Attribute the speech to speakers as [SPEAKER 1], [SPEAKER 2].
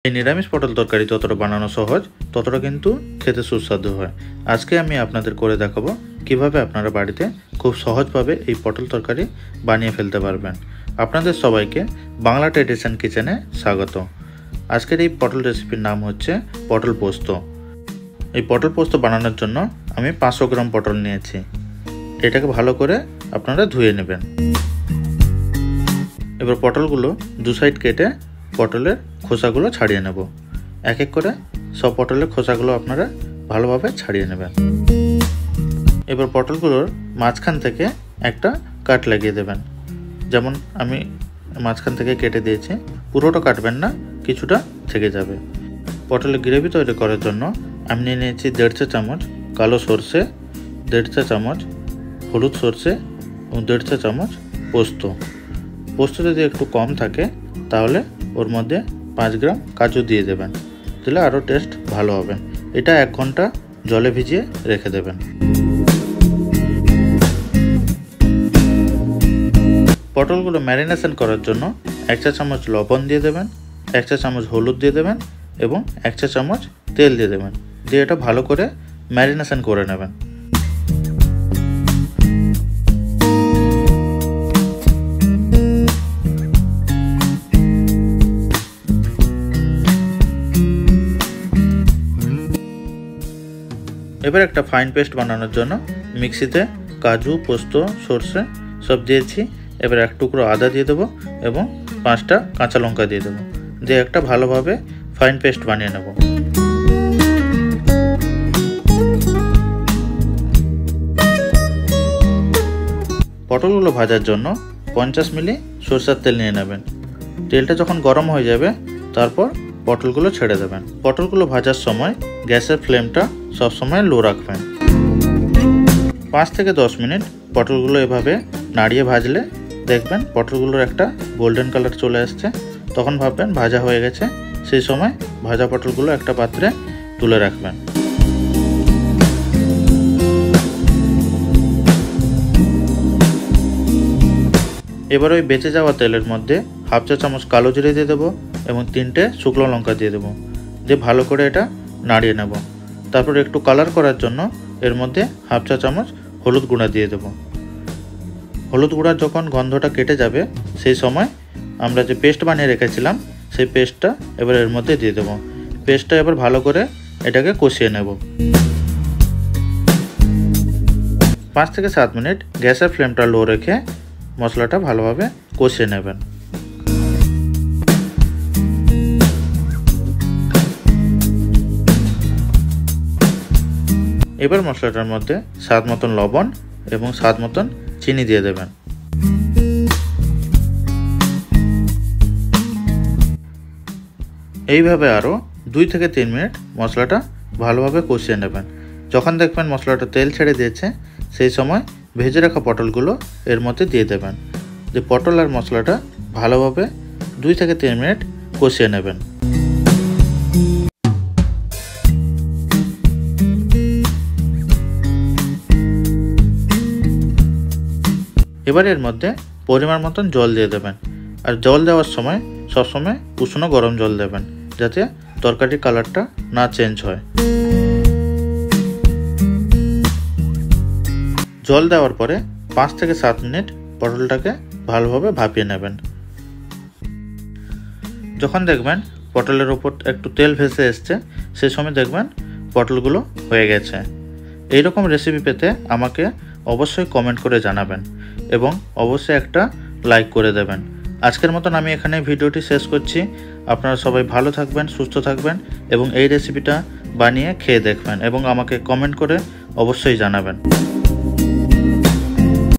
[SPEAKER 1] এই নিরামিষ পটল তরকারি যতটা বানানো সহজ ততটা কিন্তু খেতে সুস্বাদু হয়। আজকে আমি আপনাদের করে দেখাবো কিভাবে আপনারা বাড়িতে খুব সহজভাবে এই পটল তরকারি বানিয়ে ফেলতে পারবেন। আপনাদের সবাইকে বাংলা ট্রেডিশন কিচেনে স্বাগত। আজকের এই পটল রেসিপির নাম হচ্ছে পটল পোস্ত। এই পটল পোস্ত বানানোর জন্য আমি 500 গ্রাম পটল নিয়েছি। এটাকে ভালো করে আপনারা ধুয়ে নেবেন। এবার পটলগুলো দু সাইড কেটে পটলের খোসাগুলো ছাড়িয়ে নেব। এক এক করে সব পটলের খোসাগুলো আপনারা ভালোভাবে ছাড়িয়ে নেবেন। এবার পটলগুলোর মাঝখান থেকে একটা কাট লাগিয়ে দেবেন। যেমন আমি মাঝখান থেকে কেটে দিয়েছি, পুরোটা কাটবেন না, কিছুটা থেকে যাবে। পটলের গ্রেভি তৈরি করার জন্য আমি নিয়ে নিয়েছি 1.5 চা চামচ কালো সর্ষে, 1.5 চা চামচ হলুদ সর্ষে এবং 1.5 চা চামচ পোস্ত। পোস্ত যদি একটু কম থাকে তাহলে ওর মধ্যে 5 গ্রাম কাজু দিয়ে দেবেন, দিলে আরও টেস্ট ভালো হবে। এটা 1 ঘন্টা জলে ভিজিয়ে রেখে দেবেন। পটলগুলো ম্যারিনেশন করার জন্য 1 চা চামচ লবণ দিয়ে দেবেন, 1 চা চামচ হলুদ দিয়ে দেবেন এবং 1 চা চামচ তেল দিয়ে দেবেন। দিয়ে এটা ভালো করে ম্যারিনেশন করে নেবেন। এবার একটা ফাইন পেস্ট বানানোর জন্য মিক্সিতে কাজু, পোস্ত, সর্ষে সব দিয়েছি। এবার 1 টুকরো আদা দিয়ে দেবো এবং 5টা কাঁচা লঙ্কা দিয়ে দেবো। দিয়ে একটা ভালোভাবে ফাইন পেস্ট বানিয়ে নেব। পটলগুলো ভাজার জন্য 50 মিলি সরষের তেল নিয়ে নেবেন। তেলটা যখন গরম হয়ে যাবে তারপর পটলগুলো ছেড়ে দেবেন। পটলগুলো ভাজার সময় গ্যাসের ফ্লেমটা সবসময় লো রাখবেন। 5 থেকে 10 মিনিট পটলগুলো এভাবে নাড়িয়ে ভাজলে দেখবেন পটলগুলোর একটা গোল্ডেন কালার চলে আসছে। তখন ভাববেন ভাজা হয়ে গেছে। সেই সময় ভাজা পটলগুলো একটা পাত্রে তুলে রাখবেন। এবার ওই বেঁচে যাওয়া তেলের মধ্যে 1/2 চা চামচ কালো জিরে দিয়ে দেবো এবং 3টে শুকনো লঙ্কা দিয়ে দেবো। দিয়ে ভালো করে এটা নাড়িয়ে নেব। তারপর একটু কালার করার জন্য এর মধ্যে 1/2 চা চামচ হলুদ গুঁড়া দিয়ে দেবো। হলুদ গুঁড়ার যখন গন্ধটা কেটে যাবে সেই সময় আমরা যে পেস্ট বানিয়ে রেখেছিলাম সেই পেস্টটা এবার এর মধ্যে দিয়ে দেবো। পেস্টটা এবার ভালো করে এটাকে কষিয়ে নেব। 5 থেকে 7 মিনিট গ্যাসের ফ্লেমটা লো রেখে মশলাটা ভালোভাবে কষিয়ে নেবেন। এবার মশলাটার মধ্যে স্বাদ মতন লবণ এবং স্বাদ মতন চিনি দিয়ে দেবেন। এইভাবে আরও 2 থেকে 3 মিনিট মশলাটা ভালোভাবে কষিয়ে নেবেন। যখন দেখবেন মশলাটা তেল ছেড়ে দিয়েছে সেই সময় ভেজে রাখা পটলগুলো এর মধ্যে দিয়ে দেবেন। যে পটল আর মশলাটা ভালোভাবে 2 থেকে 3 মিনিট কষিয়ে নেবেন। এবার এর মধ্যে পরিমাণ মতন জল দিয়ে দেবেন। আর জল দেওয়ার সময় সবসময় উষ্ণ গরম জল দেবেন, যাতে তরকারির কালারটা না চেঞ্জ হয়। জল দেওয়ার পরে 5 থেকে 7 মিনিট পটলটাকে ভালোভাবে ভাপিয়ে নেবেন। যখন দেখবেন পটলের ওপর একটু তেল ভেসে এসছে সেই সময় দেখবেন পটলগুলো হয়ে গেছে। এইরকম রেসিপি পেতে আমাকে অবশ্যই কমেন্ট করে জানাবেন এবং অবশ্যই একটা লাইক করে দেবেন। আজকের মতন আমি এখানে ভিডিওটি শেষ করছি। আপনারা সবাই ভালো থাকবেন, সুস্থ থাকবেন এবং এই রেসিপিটা বানিয়ে খেয়ে দেখবেন এবং আমাকে কমেন্ট করে অবশ্যই জানাবেন।